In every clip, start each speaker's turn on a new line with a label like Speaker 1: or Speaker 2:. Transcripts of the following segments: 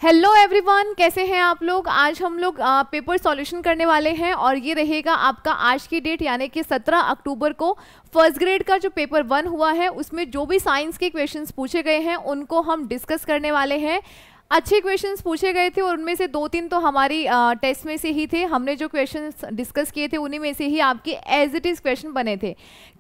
Speaker 1: Hello everyone, कैसे हैं आप लोग। आज हम लोग पेपर सॉल्यूशन करने वाले हैं और ये रहेगा आपका आज की डेट यानी कि 17 अक्टूबर को फर्स्ट ग्रेड का जो पेपर 1 हुआ है उसमें जो भी साइंस के क्वेश्चंस पूछे गए हैं उनको हम डिस्कस करने वाले हैं। अच्छे क्वेश्चंस पूछे गए थे और उनमें से 2-3 तो हमारी टेस्ट में से ही थे। हमने जो क्वेश्चंस डिस्कस किए थे उन्हीं में से ही आपके एज इट इज़ क्वेश्चन बने थे।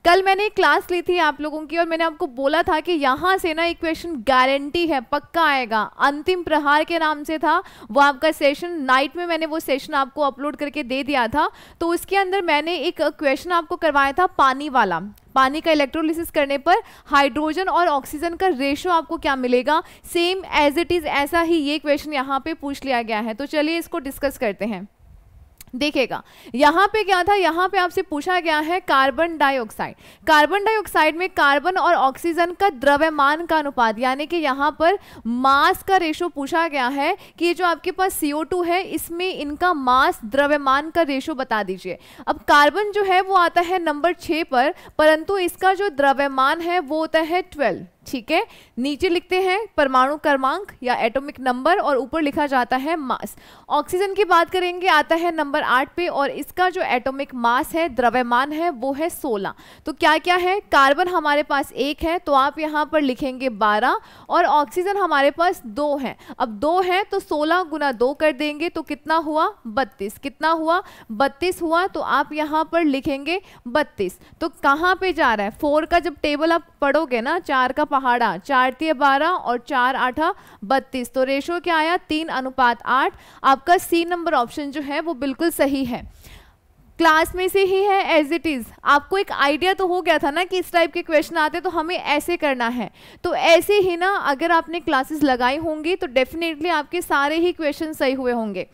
Speaker 1: कल मैंने एक क्लास ली थी आप लोगों की और मैंने आपको बोला था कि यहाँ से ना एक क्वेश्चन गारंटी है, पक्का आएगा। अंतिम प्रहार के नाम से था वो आपका सेशन, नाइट में मैंने वो सेशन आपको अपलोड करके दे दिया था। तो उसके अंदर मैंने एक क्वेश्चन आपको करवाया था पानी वाला। पानी का इलेक्ट्रोलिसिस करने पर हाइड्रोजन और ऑक्सीजन का रेशो आपको क्या मिलेगा। सेम एज इट इज ऐसा ही ये क्वेश्चन यहाँ पे पूछ लिया गया है। तो चलिए इसको डिस्कस करते हैं। देखिएगा यहाँ पे क्या था, यहाँ पे आपसे पूछा गया है कार्बन डाइऑक्साइड। कार्बन डाइऑक्साइड में कार्बन और ऑक्सीजन का द्रव्यमान का अनुपात यानी कि यहाँ पर मास का रेशो पूछा गया है कि ये जो आपके पास CO2 है इसमें इनका मास द्रव्यमान का रेशो बता दीजिए। अब कार्बन जो है वो आता है नंबर 6 पर, परंतु इसका जो द्रव्यमान है वो होता है 12। ठीक है, नीचे लिखते हैं परमाणु क्रमांक या एटॉमिक नंबर और ऊपर लिखा जाता है मास। ऑक्सीजन की बात करेंगे आता है नंबर 8 पे और इसका जो एटॉमिक मास है, द्रव्यमान है, वो है 16। तो क्या क्या है, कार्बन हमारे पास 1 है तो आप यहाँ पर लिखेंगे 12 और ऑक्सीजन हमारे पास 2 है। अब 2 है तो 16 गुना 2 कर देंगे तो कितना हुआ 32। कितना हुआ 32 हुआ तो आप यहाँ पर लिखेंगे 32। तो कहाँ पे जा रहा है, 4 का जब टेबल आप पढ़ोगे ना, 4 का पहाड़ा, 4 × 12 और 4 × 8 32, तो रेशो क्या आया 3:8। आपका सी नंबर ऑप्शन जो है वो बिल्कुल सही है। क्लास में से ही है एज इट इज। आपको एक आइडिया तो हो गया था ना कि इस टाइप के क्वेश्चन आते तो हमें ऐसे करना है। तो ऐसे ही ना अगर आपने क्लासेस लगाई होंगी तो डेफिनेटली आपके सारे ही क्वेश्चन सही हुए होंगे।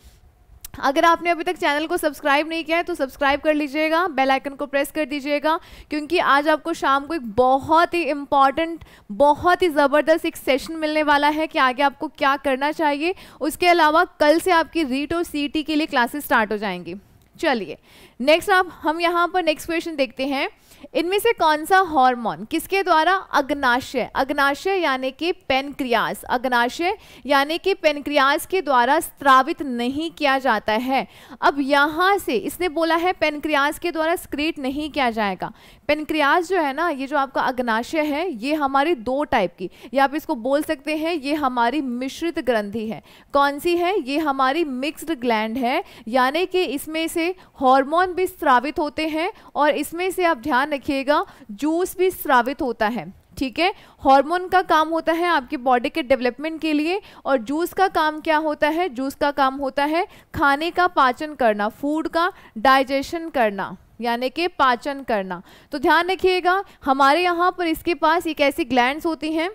Speaker 1: अगर आपने अभी तक चैनल को सब्सक्राइब नहीं किया है तो सब्सक्राइब कर लीजिएगा, बेल आइकन को प्रेस कर दीजिएगा, क्योंकि आज आपको शाम को एक बहुत ही इम्पॉर्टेंट, बहुत ही ज़बरदस्त एक सेशन मिलने वाला है कि आगे आपको क्या करना चाहिए। उसके अलावा कल से आपकी रीट और CET के लिए क्लासेस स्टार्ट हो जाएंगी। चलिए नेक्स्ट हम यहाँ पर नेक्स्ट क्वेश्चन देखते हैं। इनमें से कौन सा हार्मोन किसके द्वारा अग्नाशय, अग्नाशय यानी कि पेनक्रियास, अग्नाशय यानी कि पेनक्रियास के द्वारा स्रावित नहीं किया जाता है। अब यहाँ से इसने बोला है पेनक्रियास के द्वारा स्क्रीट नहीं किया जाएगा। पेनक्रियास जो है ना, ये जो आपका अग्नाशय है ये हमारी 2 टाइप की, या आप इसको बोल सकते हैं ये हमारी मिश्रित ग्रंथि है। कौन सी है, ये हमारी मिक्स्ड ग्लैंड है, यानी कि इसमें से हार्मोन भी स्रावित होते हैं और इसमें से आप ध्यान रखिएगा जूस भी स्रावित होता है। ठीक है, हार्मोन का काम होता है आपकी बॉडी के डेवलपमेंट के लिए और जूस का काम क्या होता है, जूस का काम होता है खाने का पाचन करना, फूड का डाइजेशन करना यानी कि पाचन करना। तो ध्यान रखिएगा हमारे यहाँ पर इसके पास एक ऐसी ग्लैंड्स होती हैं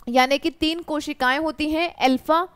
Speaker 1: यानी कि 3 कोशिकाएं होती हैं, अल्फा,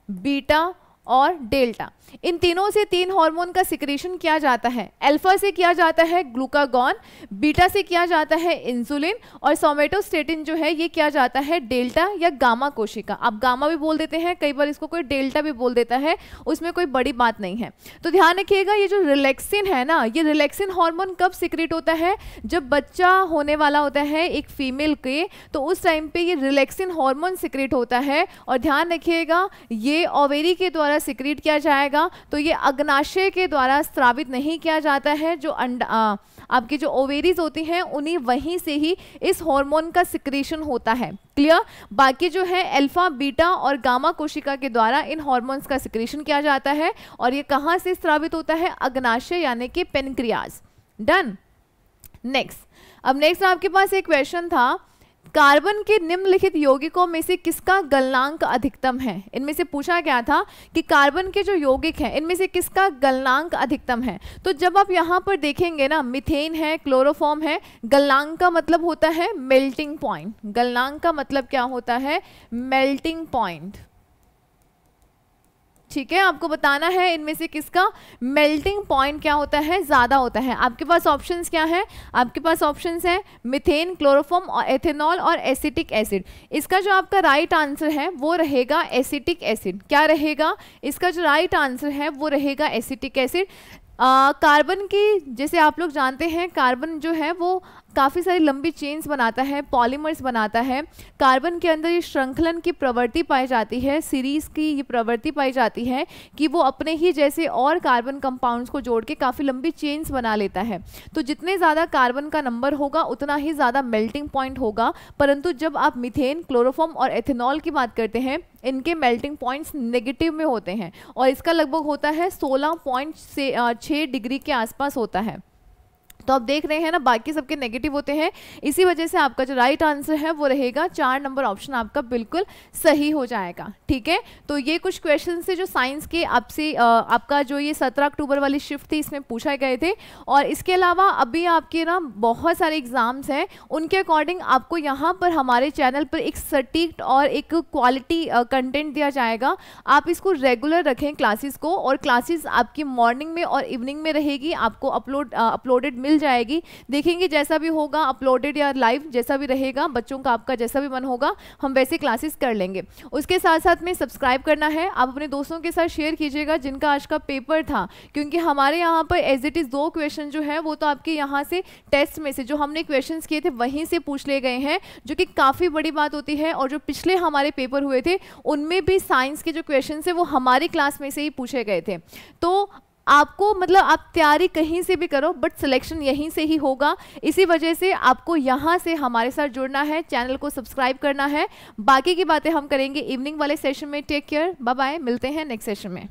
Speaker 1: बीटा और डेल्टा। इन तीनों से 3 हार्मोन का सिक्रीशन किया जाता है। अल्फा से किया जाता है ग्लूकागॉन, बीटा से किया जाता है इंसुलिन और सोमेटोस्टेटिन जो है ये किया जाता है डेल्टा या गामा कोशिका। आप गामा भी बोल देते हैं, कई बार इसको कोई डेल्टा भी बोल देता है, उसमें कोई बड़ी बात नहीं है। तो ध्यान रखिएगा ये जो रिलैक्सिन है ना, ये रिलैक्सिन हार्मोन कब सिक्रीट होता है, जब बच्चा होने वाला होता है एक फीमेल के, तो उस टाइम पे ये रिलैक्सिन हार्मोन सिक्रीट होता है। और ध्यान रखिएगा ये ओवेरी के द्वारा सिक्रीट किया जाएगा, तो ये अग्नाशय के द्वारा स्रावित नहीं किया जाता है। जो आपकी जो ओवेरीज होती हैं उन्हीं वहीं से ही इस हार्मोन का सिक्रीशन होता है। क्लियर, बाकी जो है अल्फा, बीटा और गामा कोशिका के द्वारा इन हार्मोन्स का सिक्रीशन किया जाता है और ये कहाँ से स्रावित होता है, अग्नाशय यानी कि पेनक्रियास। डन। नेक्स्ट, अब नेक्स्ट आपके पास एक क्वेश्चन था, कार्बन के निम्नलिखित यौगिकों में से किसका गलनांक अधिकतम है। इनमें से पूछा गया था कि कार्बन के जो यौगिक हैं इनमें से किसका गलनांक अधिकतम है। तो जब आप यहाँ पर देखेंगे ना, मीथेन है, क्लोरोफॉर्म है, गलनांक का मतलब होता है मेल्टिंग पॉइंट। गलनांक का मतलब क्या होता है, मेल्टिंग पॉइंट। ठीक है, आपको बताना है इनमें से किसका मेल्टिंग पॉइंट क्या होता है, ज़्यादा होता है। आपके पास ऑप्शंस क्या है, आपके पास ऑप्शंस है मीथेन, क्लोरोफॉर्म और एथेनॉल और एसिटिक एसिड। इसका जो आपका राइट आंसर है वो रहेगा एसिटिक एसिड। क्या रहेगा, इसका जो राइट आंसर है वो रहेगा एसिटिक एसिड। कार्बन की, जैसे आप लोग जानते हैं, कार्बन जो है वो काफ़ी सारी लंबी चेन्स बनाता है, पॉलीमर्स बनाता है। कार्बन के अंदर ये श्रृंखलन की प्रवृत्ति पाई जाती है, सीरीज़ की ये प्रवृत्ति पाई जाती है कि वो अपने ही जैसे और कार्बन कंपाउंड्स को जोड़ के काफ़ी लंबी चेन्स बना लेता है। तो जितने ज़्यादा कार्बन का नंबर होगा उतना ही ज़्यादा मेल्टिंग पॉइंट होगा। परंतु जब आप मीथेन, क्लोरोफॉर्म और एथेनॉल की बात करते हैं, इनके मेल्टिंग पॉइंट्स नेगेटिव में होते हैं और इसका लगभग होता है 16.6 डिग्री के आसपास होता है। तो आप देख रहे हैं ना, बाकी सबके नेगेटिव होते हैं। इसी वजह से आपका जो राइट आंसर है वो रहेगा 4 नंबर ऑप्शन आपका बिल्कुल सही हो जाएगा। ठीक है, तो ये कुछ क्वेश्चन से जो साइंस के आपसे आपका जो ये 17 अक्टूबर वाली शिफ्ट थी इसमें पूछा गए थे। और इसके अलावा अभी आपके ना बहुत सारे एग्जाम्स हैं, उनके अकॉर्डिंग आपको यहाँ पर हमारे चैनल पर एक सटीक और एक क्वालिटी कंटेंट दिया जाएगा। आप इसको रेगुलर रखें क्लासेस को, और क्लासेस आपकी मॉर्निंग में और इवनिंग में रहेगी, आपको अपलोडेड मिल जाएगी। देखेंगे जैसा भी होगा, अपलोडेड या लाइव जैसा भी रहेगा, बच्चों का आपका जैसा भी मन होगा हम वैसे क्लासेस कर लेंगे। उसके साथ साथ में सब्सक्राइब करना है, आप अपने दोस्तों के साथ शेयर कीजिएगा जिनका आज का पेपर था, क्योंकि हमारे यहाँ पर एज इट इज़ 2 क्वेश्चन जो है वो तो आपके यहाँ से टेस्ट में से जो हमने क्वेश्चन किए थे वहीं से पूछ लिए गए हैं, जो कि काफ़ी बड़ी बात होती है। और जो पिछले हमारे पेपर हुए थे उनमें भी साइंस के जो क्वेश्चन थे वो हमारी क्लास में से ही पूछे गए थे। तो आपको मतलब आप तैयारी कहीं से भी करो बट सिलेक्शन यहीं से ही होगा। इसी वजह से आपको यहाँ से हमारे साथ जुड़ना है, चैनल को सब्सक्राइब करना है। बाकी की बातें हम करेंगे इवनिंग वाले सेशन में। टेक केयर, बाय बाय, मिलते हैं नेक्स्ट सेशन में।